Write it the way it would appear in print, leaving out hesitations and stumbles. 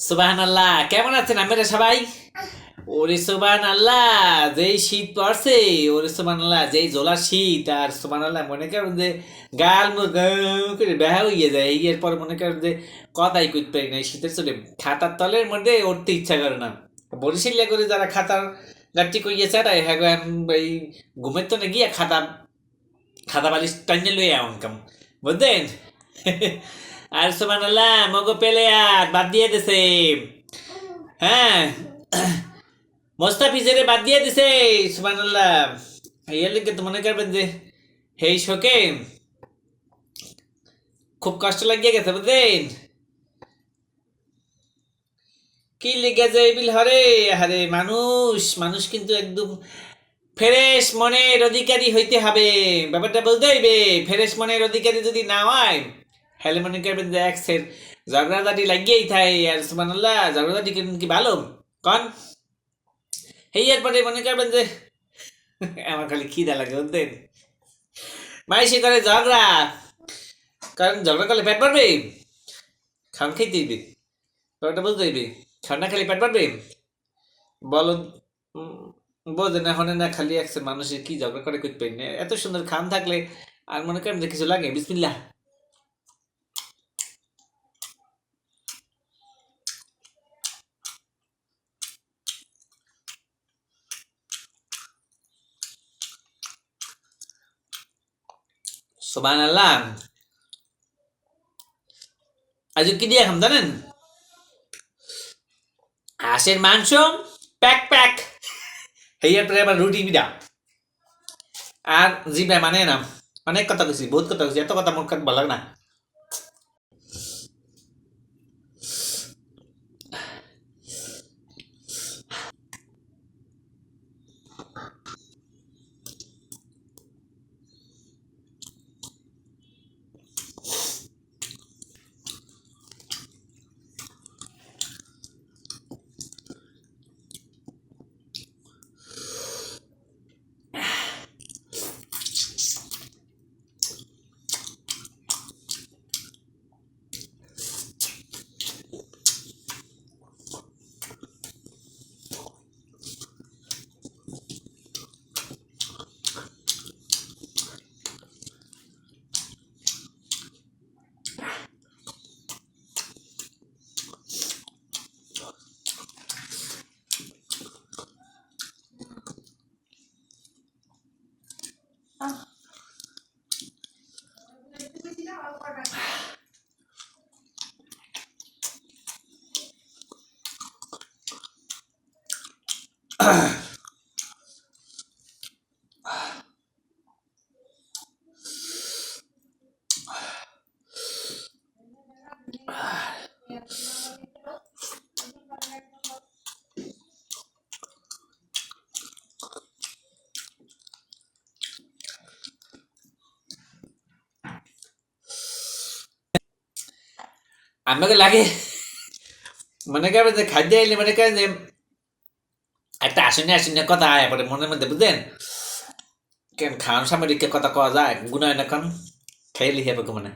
সুবহানাল্লাহ, কেমন আছেন আপনারা সবাই? ওরে সুবহানাল্লাহ, যেই শীত পড়ছে, ওরে সুবহানাল্লাহ, যেই জোলা শীত, আর সুবহানাল্লাহ মনে করেন যে গাল মুখ করে বেহা হইয়া যায়। এরপর মনে করেন যে কথাই কইতে পারি না, এই শীতের চলে খাতার তলের মধ্যে উঠতে ইচ্ছা করে না। বরিশালে করে যারা খাতার গাছটি কইয়েছে, হ্যাঁ এই ঘুমের তো না গিয়া খাতা খাতা বালিশ টাইনে লইয়া অঙ্কাম, বুঝলেন? আর সুবহানাল্লাহ, মগো পেলে আর বাদ দিয়ে দিছে। হ্যাঁ, মোস্তাফিজেরে বাদ দিয়ে দিছে। সুবহানাল্লাহ, এর লিগে তো মনে করবেন যে এই শোকে খুব কষ্ট লাগিয়ে গেছে, বুঝলেন? কি লিগে যে এই বিল হরে হারে, মানুষ মানুষ কিন্তু একদম ফ্রেশ মনের অধিকারী হইতে হবে। ব্যাপারটা বলতে হইবে, ফ্রেশ মনের অধিকারী যদি না হয়, হ্যালে মনে করবেন যে একসের ঝগড়াঝাটি লাগিয়েই থাকে। আর সুবহানাল্লাহ, ঝগড়াঝাটি কি ভালো কন? এই এরপরে মনে করবেন যে আমার খালি খিদা লাগে, বুঝলেন? মাইসে করে ঝগড়া, কারণ ঝগড়া করলে পেট পারবে, খান খাইতে হইবে। ব্যাপারটা বলতে হইবে, খান না খালি পেট পারবে। বলো, বোঝে না, হনে না, খালি একসে মানুষের কি ঝগড়া করে করতে পারি না। এত সুন্দর খান থাকলে আর মনে করেন যে কিছু লাগে। বিসমিল্লাহ। সুবহানাল্লাহ, আজ কি দিয়ে খাম জানেন? হাঁসের মাংস প্যাক প্যাক, হেয়ার পরে আবার রুটি বিদা, আর জিবে মানে না। অনেক কথা কইছি, বহুত কথা কইছি, এত কথা মোর কাছে ভালো লাগে না। আমাকে লাগে মনে করবেন যে খাদ্য এলে মনে করেন যে একটা আসনে আসনে কথা আয় পরে মনের মধ্যে, বুঝলেন? কেন খাওয়ার সামনে কথা কওয়া যায়, গুনায় না, কারণ খাইলে হবে মানে